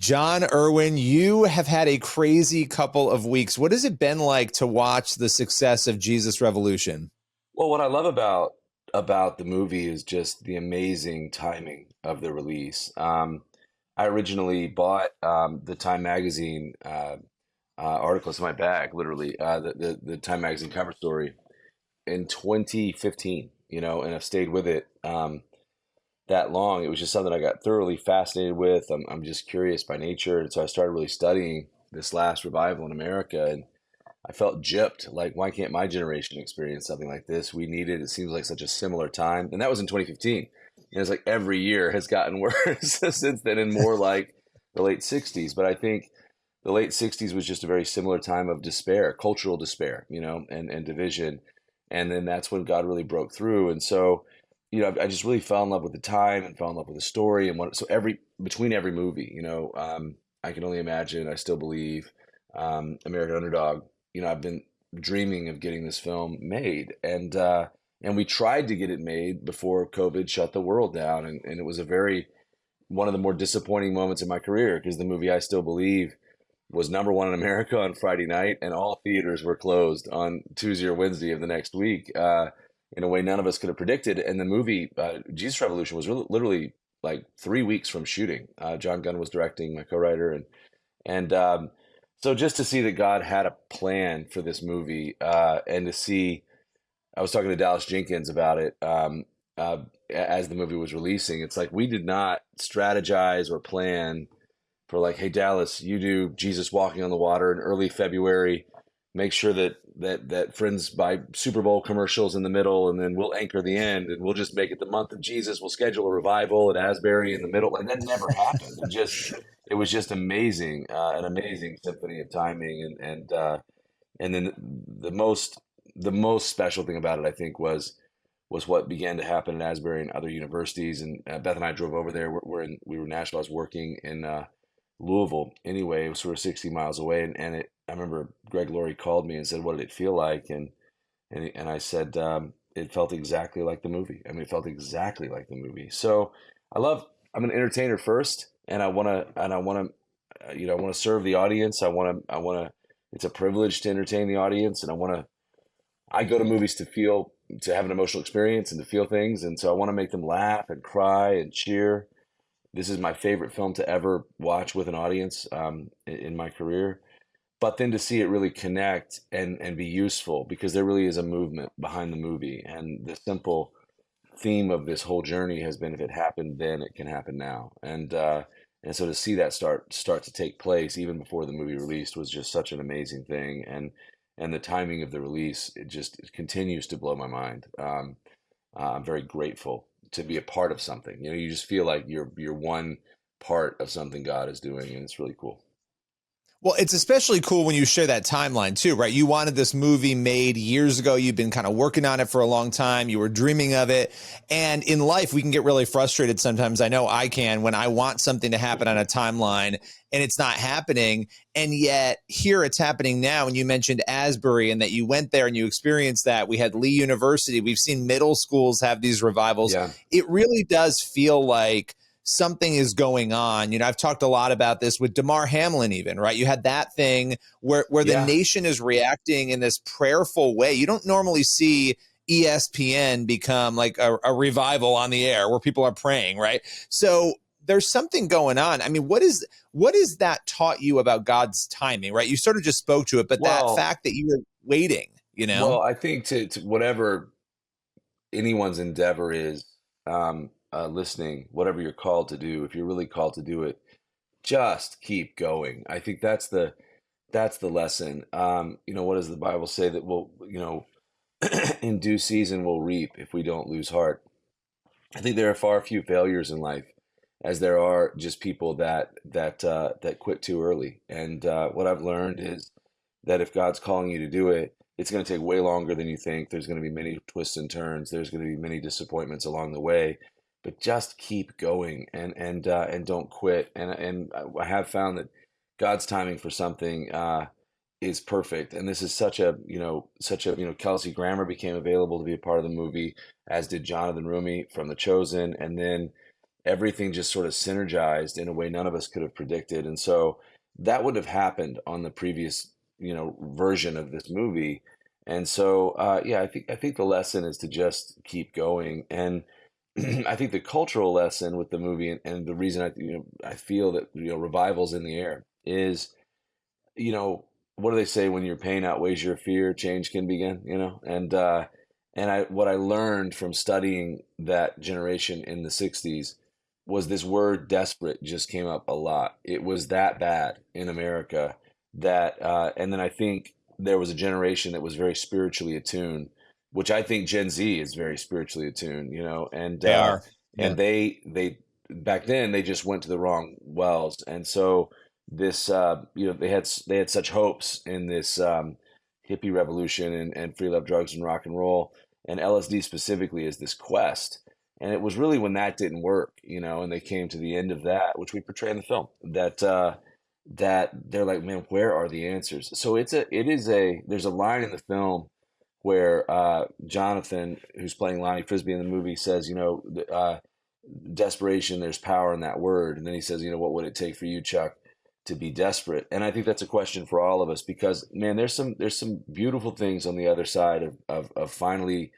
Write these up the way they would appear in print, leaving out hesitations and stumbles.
Jon Erwin, you have had a crazy couple of weeks. What has it been like to watch the success of Jesus Revolution? Well, what I love about the movie is just the amazing timing of the release. I originally bought the Time magazine articles in my bag, literally the Time magazine cover story in 2015. And I've stayed with it that long. It was just something I got thoroughly fascinated with. I'm just curious by nature, and so I started really studying this last revival in America, and I felt gypped. Like, why can't my generation experience something like this? We needed, it seems like such a similar time. And that was in 2015. And it's like every year has gotten worse since then and more like the late 60s. But I think the late 60s was just a very similar time of despair, cultural despair, and division. And then that's when God really broke through. And so, I just really fell in love with the time and fell in love with the story. And between every movie, I can only imagine, I still believe, American Underdog. I've been dreaming of getting this film made, and we tried to get it made before COVID shut the world down, and it was one of the more disappointing moments in my career, because the movie, I still believe, was number one in America on Friday night, and all theaters were closed on Tuesday or Wednesday of the next week, in a way none of us could have predicted. And the movie, Jesus Revolution, was literally like 3 weeks from shooting. John Gunn was directing, my co-writer, and so just to see that God had a plan for this movie, and to see, I was talking to Dallas Jenkins about it as the movie was releasing. It's like we did not strategize or plan for, like, hey, Dallas, you do Jesus walking on the water in early February. Make sure that Friends buy Super Bowl commercials in the middle, and then we'll anchor the end, and we'll just make it the month of Jesus. We'll schedule a revival at Asbury in the middle, and that never happened. It was just amazing, an amazing symphony of timing, and then the most special thing about it, I think, was what began to happen at Asbury and other universities. And Beth and I drove over there. We were in Nashville. I was working in Louisville anyway. It was sort of 60 miles away, and I remember Greg Laurie called me and said, "What did it feel like?" And I said, "It felt exactly like the movie." I mean, it felt exactly like the movie. So I'm an entertainer first, and I want to serve the audience. It's a privilege to entertain the audience, and I go to movies to have an emotional experience and to feel things. And so I want to make them laugh and cry and cheer. This is my favorite film to ever watch with an audience, in my career. But then to see it really connect and be useful, because there really is a movement behind the movie. And the simple theme of this whole journey has been, if it happened then, it can happen now. And so to see that start to take place even before the movie released was just such an amazing thing. And the timing of the release, it continues to blow my mind. I'm very grateful to be a part of something. You just feel like you're one part of something God is doing, and it's really cool. Well, it's especially cool when you share that timeline too, right? You wanted this movie made years ago. You've been kind of working on it for a long time. You were dreaming of it. And in life, we can get really frustrated sometimes. I know I can, when I want something to happen on a timeline and it's not happening. And yet here it's happening now. And you mentioned Asbury, and that you went there and you experienced that. We had Lee University. We've seen middle schools have these revivals. Yeah. It really does feel like something is going on. I've talked a lot about this with Damar Hamlin even, right? You had that thing where the Yeah. nation is reacting in this prayerful way. You don't normally see ESPN become like a revival on the air where people are praying, right? So there's something going on. I mean, what is that taught you about God's timing, right? You sort of just spoke to it, but that Well, fact that you were waiting, I think to whatever anyone's endeavor is, listening, whatever you're called to do, if you're really called to do it, just keep going. I think that's the lesson. What does the Bible say? That in due season we'll reap if we don't lose heart. I think there are far few failures in life as there are just people that quit too early. And what I've learned is that if God's calling you to do it, it's going to take way longer than you think. There's going to be many twists and turns. There's going to be many disappointments along the way, but just keep going and don't quit. And I have found that God's timing for something is perfect. And this is Kelsey Grammer became available to be a part of the movie, as did Jonathan Rumi from The Chosen, and then everything just sort of synergized in a way none of us could have predicted. And so that wouldn't have happened on the previous, version of this movie. And so, yeah, I think the lesson is to just keep going. And I think the cultural lesson with the movie, and the reason I feel that revival's in the air is, you know, what do they say, when your pain outweighs your fear, change can begin, and what I learned from studying that generation in the 60s was this word desperate just came up a lot. It was that bad in America that, and then I think there was a generation that was very spiritually attuned, which I think Gen Z is very spiritually attuned, and They are. Yeah. they back then they just went to the wrong wells. And so this, they had such hopes in this hippie revolution and free love, drugs, and rock and roll, and LSD specifically is this quest. And it was really when that didn't work, and they came to the end of that, which we portray in the film, that they're like, man, where are the answers? So there's a line in the film where Jonathan, who's playing Lonnie Frisbee in the movie, says, desperation, there's power in that word. And then he says, what would it take for you, Chuck, to be desperate? And I think that's a question for all of us, because, man, there's some beautiful things on the other side of finally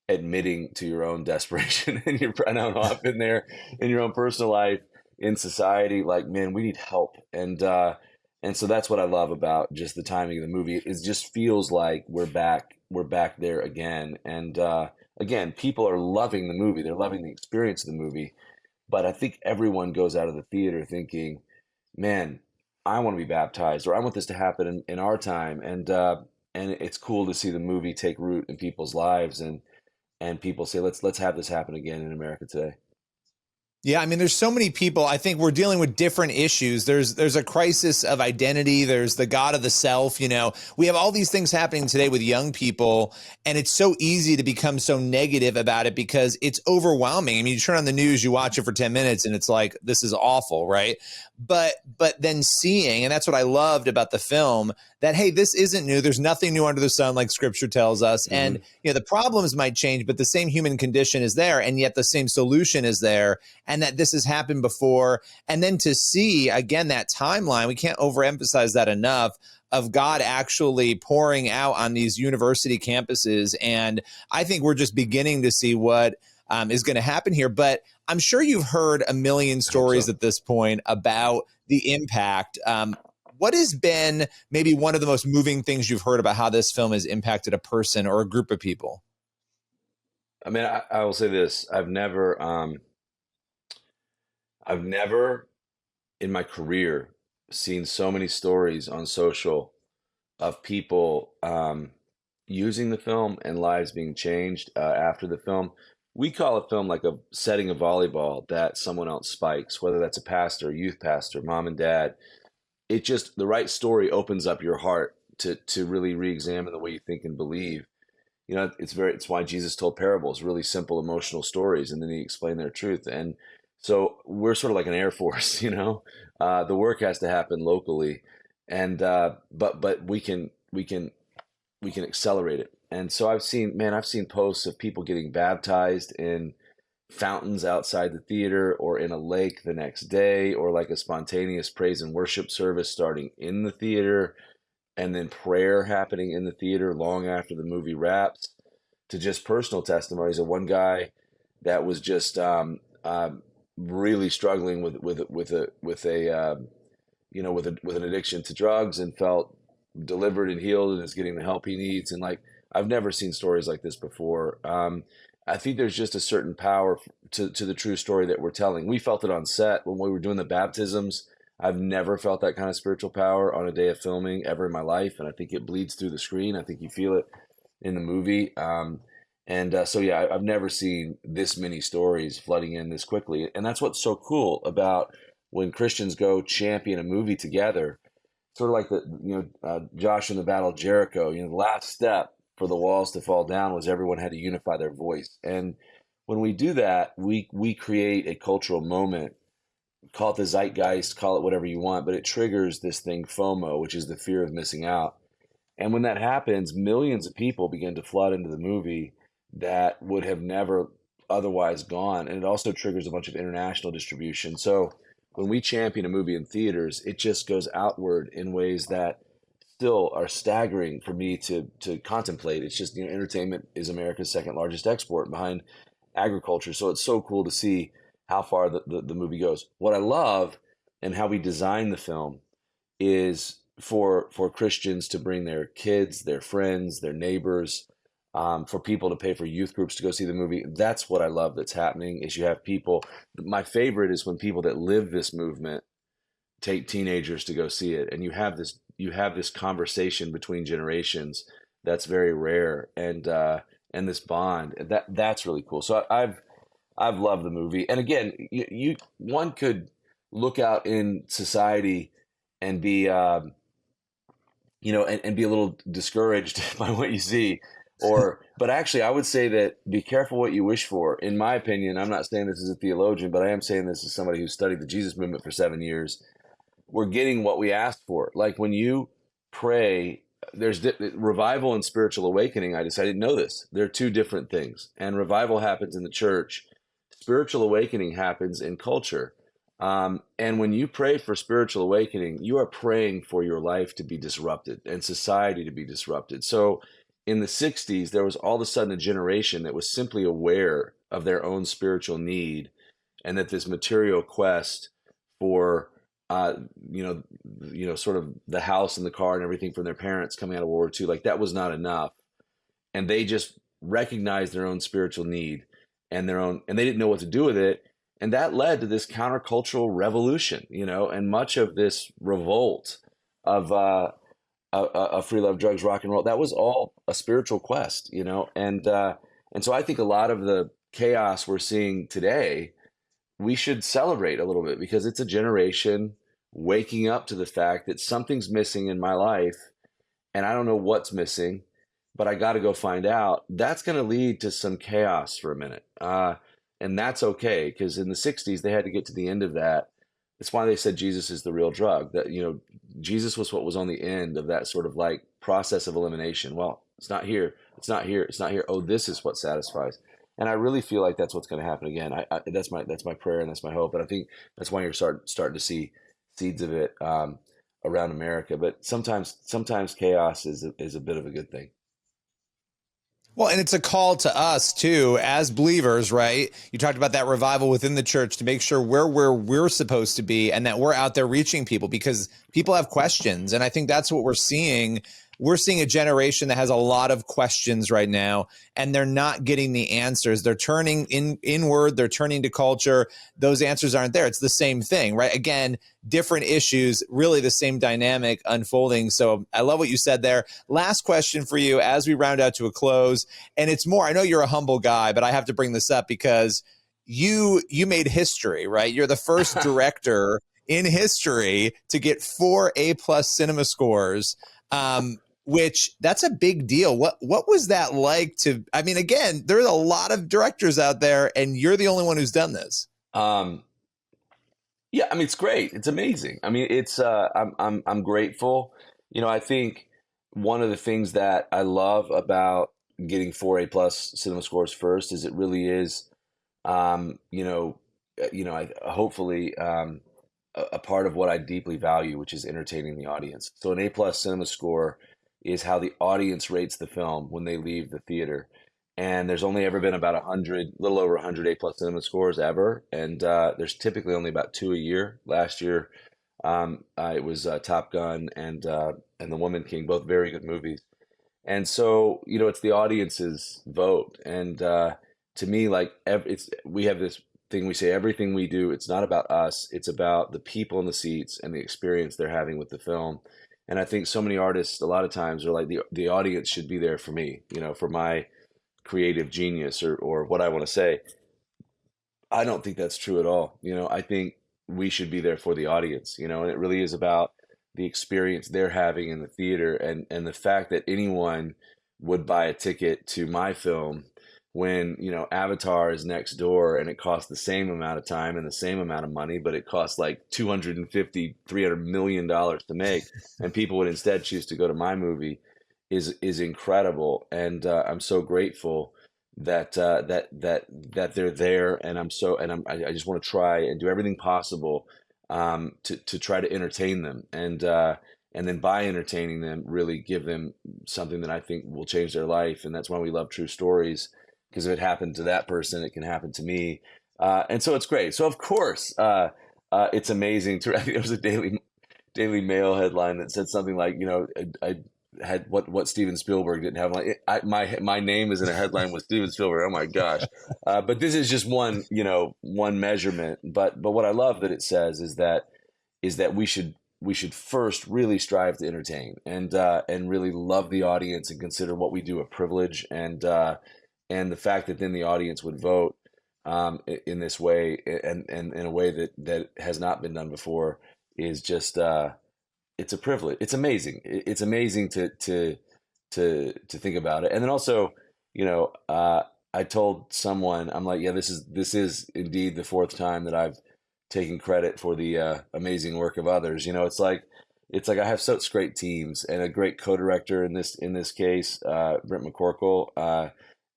admitting to your own desperation. And I don't know, I've been there in your own personal life, in society, like, man, we need help. And so that's what I love about just the timing of the movie. It just feels like we're back there again. And again, people are loving the movie. They're loving the experience of the movie. But I think everyone goes out of the theater thinking, man, I want to be baptized, or I want this to happen in our time. And it's cool to see the movie take root in people's lives, and people say, let's have this happen again in America today. Yeah, I mean, there's so many people. I think we're dealing with different issues. There's a crisis of identity. There's the God of the self. We have all these things happening today with young people, and it's so easy to become so negative about it because it's overwhelming. I mean, you turn on the news, you watch it for 10 minutes, and it's like, this is awful, right? But then seeing, and that's what I loved about the film, that, hey, this isn't new. There's nothing new under the sun, like Scripture tells us. Mm-hmm. And the problems might change, but the same human condition is there, and yet the same solution is there. And that this has happened before. And then to see, again, that timeline, we can't overemphasize that enough, of God actually pouring out on these university campuses. And I think we're just beginning to see what is going to happen here. But I'm sure you've heard a million stories at this point about the impact. What has been maybe one of the most moving things you've heard about how this film has impacted a person or a group of people? I mean, I will say this. I've never in my career seen so many stories on social of people using the film and lives being changed after the film. We call a film like a setting of volleyball that someone else spikes, whether that's a pastor, youth pastor, mom and dad. It just, the right story opens up your heart to really re-examine the way you think and believe. It's why Jesus told parables, really simple emotional stories, and then he explained their truth. And so we're sort of like an Air Force, the work has to happen locally, and but we can accelerate it. And so I've seen posts of people getting baptized in fountains outside the theater, or in a lake the next day, or like a spontaneous praise and worship service starting in the theater, and then prayer happening in the theater long after the movie wraps, to just personal testimonies of one guy that was just really struggling with an addiction to drugs, and felt delivered and healed, and is getting the help he needs. And like, I've never seen stories like this before. I think there's just a certain power to the true story that we're telling. We felt it on set when we were doing the baptisms. I've never felt that kind of spiritual power on a day of filming ever in my life, and I think it bleeds through the screen. I think you feel it in the movie. So yeah, I've never seen this many stories flooding in this quickly, and that's what's so cool about when Christians go champion a movie together. Sort of like Josh in the Battle of Jericho. The last step for the walls to fall down was everyone had to unify their voice, and when we do that, we create a cultural moment. Call it the zeitgeist, call it whatever you want, but it triggers this thing, FOMO, which is the fear of missing out. And when that happens, millions of people begin to flood into the movie that would have never otherwise gone. And it also triggers a bunch of international distribution. So when we champion a movie in theaters, it just goes outward in ways that still are staggering for me to contemplate. It's just, entertainment is America's second largest export behind agriculture. So it's so cool to see how far the movie goes. What I love and how we design the film is for Christians to bring their kids, their friends, their neighbors, for people to pay for youth groups to go see the movie. That's what I love that's happening is you have people. My favorite is when people that live this movement take teenagers to go see it, and you have this conversation between generations that's very rare, and this bond that's really cool. So I've loved the movie. And again, one could look out in society and be and be a little discouraged by what you see. But actually, I would say that be careful what you wish for. In my opinion, I'm not saying this as a theologian, but I am saying this as somebody who studied the Jesus movement for 7 years. We're getting what we asked for. Like when you pray, there's revival and spiritual awakening. I didn't know this. They're two different things. And revival happens in the church. Spiritual awakening happens in culture. And when you pray for spiritual awakening, you are praying for your life to be disrupted and society to be disrupted. So in the 60s, there was all of a sudden a generation that was simply aware of their own spiritual need, and that this material quest for, sort of the house and the car and everything from their parents coming out of World War II, like that was not enough. And they just recognized their own spiritual need and they didn't know what to do with it. And that led to this countercultural revolution, and much of this revolt of free love, drugs, rock and roll. That was all a spiritual quest, and so I think a lot of the chaos we're seeing today, we should celebrate a little bit, because it's a generation waking up to the fact that something's missing in my life, and I don't know what's missing, but I got to go find out. That's going to lead to some chaos for a minute. And that's okay, because in the 60s, they had to get to the end of that. That's why they said Jesus is the real drug. That, Jesus was what was on the end of that sort of like process of elimination. Well, it's not here. It's not here. It's not here. Oh, this is what satisfies. And I really feel like that's what's going to happen again. That's my prayer and that's my hope. And I think that's why you're starting to see seeds of it around America. But sometimes chaos is a bit of a good thing. Well, and it's a call to us too, as believers, right? You talked about that revival within the church to make sure we're where we're supposed to be and that we're out there reaching people, because people have questions. And I think that's what we're seeing. We're seeing a generation that has a lot of questions right now, and they're not getting the answers. They're turning inward. They're turning to culture. Those answers aren't there. It's the same thing, right? Again, different issues, really the same dynamic unfolding. So I love what you said there. Last question for you as we round out to a close. And it's more, I know you're a humble guy, but I have to bring this up because you made history, right? You're the first director in history to get 4 A+ cinema scores. Which that's a big deal. What was that like to, I mean, again, there's a lot of directors out there and you're the only one who's done this. Yeah, I mean, it's great. It's amazing. I mean, I'm grateful. I think one of the things that I love about getting 4 A+ cinema scores first is it really is, hopefully, a part of what I deeply value, which is entertaining the audience. So an A+ cinema score is how the audience rates the film when they leave the theater. And there's only ever been about 100, little over 100 A+ cinema scores ever. And there's typically only about 2 a year. Last year, it was Top Gun and The Woman King, both very good movies. And so, it's the audience's vote. And to me, like, we have this thing we say, everything we do, it's not about us. It's about the people in the seats and the experience they're having with the film. And I think so many artists, a lot of times, are like, the audience should be there for me, for my creative genius or what I want to say. I don't think that's true at all. I think we should be there for the audience, and it really is about the experience they're having in the theater, and the fact that anyone would buy a ticket to my film when, Avatar is next door and it costs the same amount of time and the same amount of money, but it costs like $250-300 million to make, and people would instead choose to go to my movie is incredible. And I'm so grateful that they're there, and I just want to try and do everything possible to try to entertain them, and then by entertaining them, really give them something that I think will change their life. And that's why we love true stories, because if it happened to that person, it can happen to me. And so it's great. So of course, it's amazing to. I think there was a Daily Mail headline that said something like, I had what Steven Spielberg didn't have. Like, my name is in a headline with Steven Spielberg. Oh my gosh! But this is just one measurement. But what I love that it says is that we should first really strive to entertain and really love the audience and consider what we do a privilege, and the fact that then the audience would vote in this way, and in a way that has not been done before, is just it's a privilege. It's amazing. It's amazing to think about it. And then also, I told someone, I'm like, yeah, this is indeed the fourth time that I've taken credit for the amazing work of others. It's like I have such great teams and a great co-director in this case, Brent McCorkle,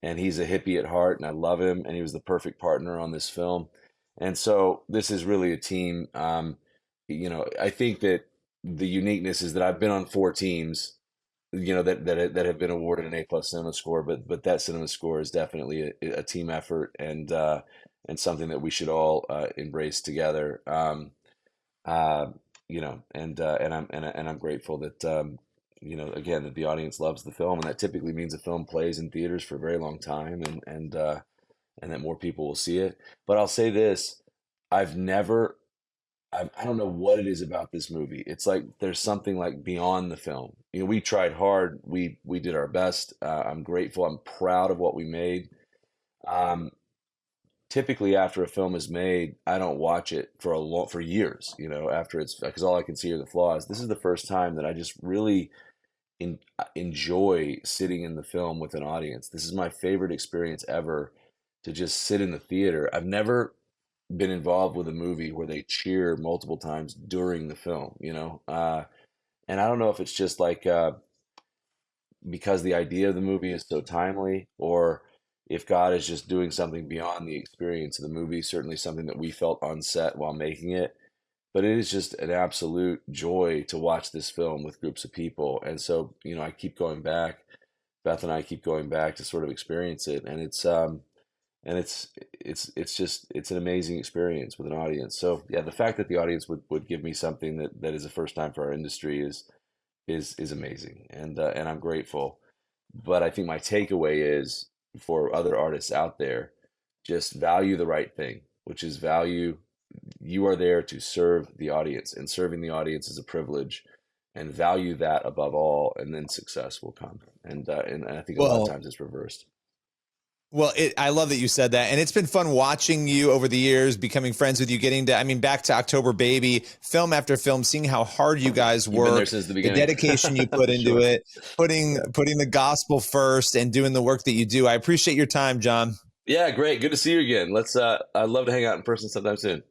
and he's a hippie at heart, and I love him, and he was the perfect partner on this film. And so this is really a team. I think that the uniqueness is that I've been on four teams, that have been awarded an A+ cinema score, but that cinema score is definitely a team effort, and something that we should all embrace together. And I'm grateful that again, that the audience loves the film, and that typically means a film plays in theaters for a very long time, and that more people will see it. But I'll say this: I've never I don't know what it is about this movie. It's like there's something like beyond the film. We tried hard. We did our best. I'm grateful. I'm proud of what we made. Um, Typically, after a film is made, I don't watch it for years. After it's, because all I can see are the flaws. This is the first time that I just really enjoy sitting in the film with an audience. This is my favorite experience ever, to just sit in the theater. I've never been involved with a movie where they cheer multiple times during the film, and I don't know if it's just like because the idea of the movie is so timely, or if God is just doing something beyond the experience of the movie. Certainly something that we felt on set while making it. But it is just an absolute joy to watch this film with groups of people. And so, I keep going back. Beth and I keep going back to sort of experience it. And it's an amazing experience with an audience. So yeah, the fact that the audience would give me something that is a first time for our industry is amazing. And I'm grateful. But I think my takeaway is, for other artists out there, just value the right thing, which is value. You are there to serve the audience, and serving the audience is a privilege, and value that above all, and then success will come. And I think a lot of Well, times it's reversed. I love that you said that. And it's been fun watching you over the years, becoming friends with you, back to October Baby, film after film, seeing how hard you guys You've been there work, since the the beginning. dedication you put into Sure. it, putting Yeah. putting the gospel first and doing the work that you do. I appreciate your time, Jon. Yeah, great. Good to see you again. I'd love to hang out in person sometime soon.